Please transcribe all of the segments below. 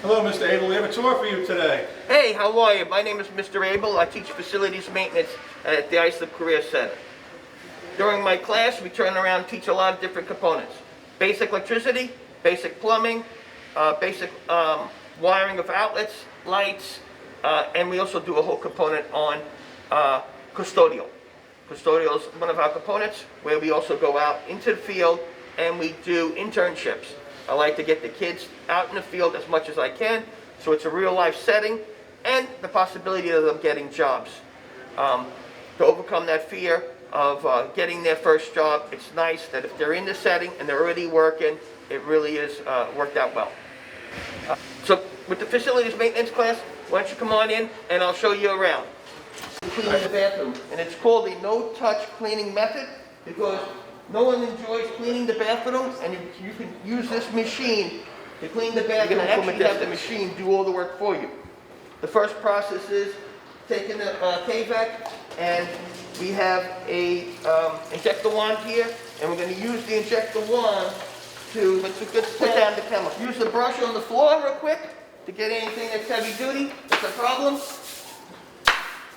Hello, Mr. Abel. We have a tour for you today. Hey, how are you? My name is Mr. Abel. I teach facilities maintenance at the Islip Career Center. During my class, we turn around and teach a lot of different components. Basic electricity, basic plumbing, basic wiring of outlets, lights, and we also do a whole component on custodial. Custodial is one of our components where we also go out into the field and we do internships. I like to get the kids out in the field as much as I can, so it's a real life setting and the possibility of them getting jobs. To overcome that fear of getting their first job, it's nice that if they're in the setting and they're already working, it really is worked out well. So with the facilities maintenance class, why don't you come on in and I'll show you around. Cleaning the bathroom, and it's called a no-touch cleaning method because no one enjoys cleaning the bathroom, and you can use this machine to clean the bathroom and actually have the machine do all the work for you. The first process is taking the K-Vac, and we have a injector wand here, and we're going to use the injector wand to put down the chemical. Use the brush on the floor real quick to get anything that's heavy duty, that's a problem.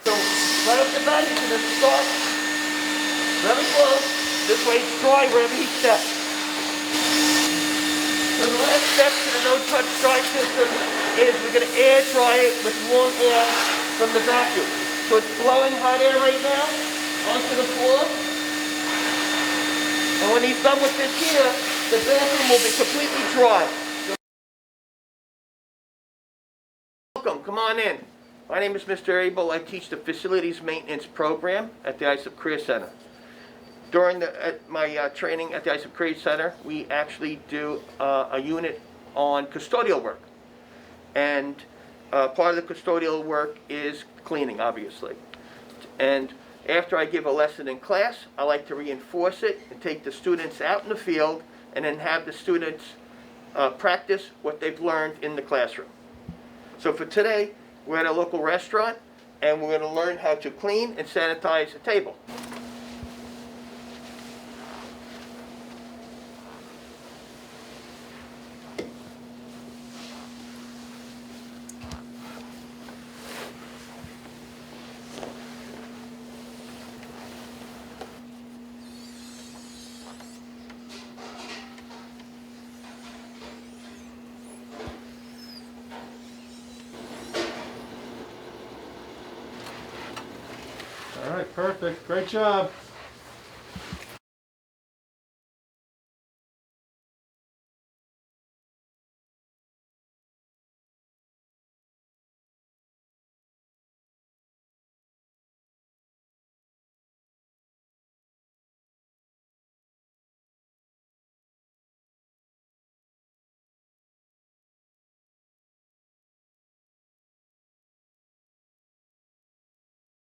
So right off the bat, you're going to start very close. This way it's dry wherever each step. So the last step to the no-touch dry system is we're going to air dry it with warm air from the vacuum. So it's blowing hot air right now onto the floor. And when he's done with this here, the bathroom will be completely dry. Welcome, come on in. My name is Mr. Abel. I teach the facilities maintenance program at the Islip Career Center. During my training at the Islip Career Center, we actually do a unit on custodial work. And part of the custodial work is cleaning, obviously. And after I give a lesson in class, I like to reinforce it and take the students out in the field and then have the students practice what they've learned in the classroom. So for today, we're at a local restaurant and we're going to learn how to clean and sanitize a table. All right, perfect. Great job.